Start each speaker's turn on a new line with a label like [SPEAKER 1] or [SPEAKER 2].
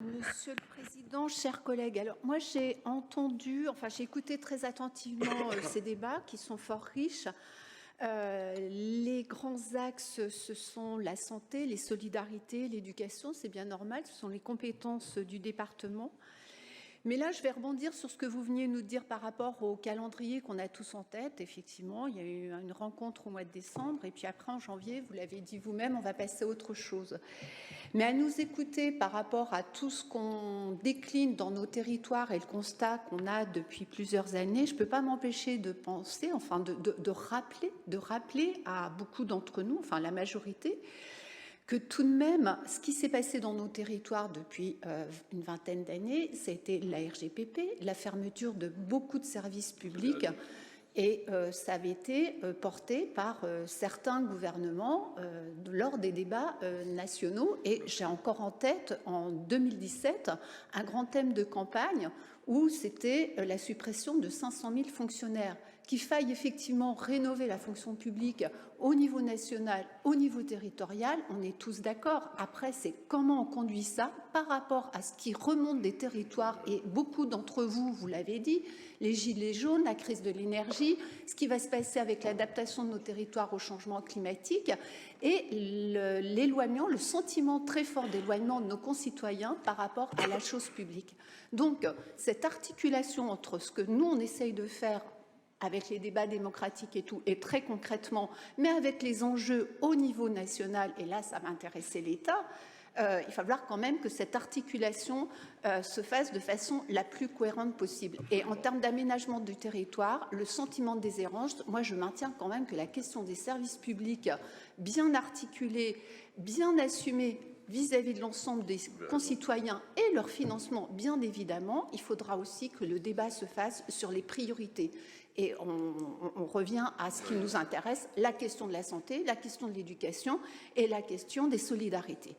[SPEAKER 1] Monsieur le Président, chers collègues, alors moi j'ai écouté très attentivement ces débats qui sont fort riches. Les grands axes, ce sont la santé, les solidarités, l'éducation, c'est bien normal, ce sont les compétences du département. Mais là, je vais rebondir sur ce que vous veniez nous dire par rapport au calendrier qu'on a tous en tête. Effectivement, il y a eu une rencontre au mois de décembre et puis après en janvier, vous l'avez dit vous-même, on va passer à autre chose. Mais à nous écouter par rapport à tout ce qu'on décline dans nos territoires et le constat qu'on a depuis plusieurs années, je ne peux pas m'empêcher de penser, enfin de rappeler à beaucoup d'entre nous, enfin la majorité, que tout de même, ce qui s'est passé dans nos territoires depuis une vingtaine d'années, c'était la RGPP, la fermeture de beaucoup de services publics. Et ça avait été porté par certains gouvernements lors des débats nationaux. Et j'ai encore en tête, en 2017, un grand thème de campagne où c'était la suppression de 500 000 fonctionnaires. Qu'il faille effectivement rénover la fonction publique au niveau national, au niveau territorial, on est tous d'accord. Après, c'est comment on conduit ça par rapport à ce qui remonte des territoires. Et beaucoup d'entre vous, vous l'avez dit, les gilets jaunes, la crise de l'énergie, ce qui va se passer avec l'adaptation de nos territoires au changement climatique et l'éloignement, le sentiment très fort d'éloignement de nos concitoyens par rapport à la chose publique. Donc, cette articulation entre ce que nous, on essaye de faire avec les débats démocratiques et tout, et très concrètement, mais avec les enjeux au niveau national, et là, ça va intéresser l'État, il va falloir quand même que cette articulation se fasse de façon la plus cohérente possible. Et en termes d'aménagement du territoire, le sentiment de déshérence, moi je maintiens quand même que la question des services publics bien articulés, bien assumés vis-à-vis de l'ensemble des concitoyens et leur financement, bien évidemment, il faudra aussi que le débat se fasse sur les priorités. Et on revient à ce qui nous intéresse, la question de la santé, la question de l'éducation et la question des solidarités.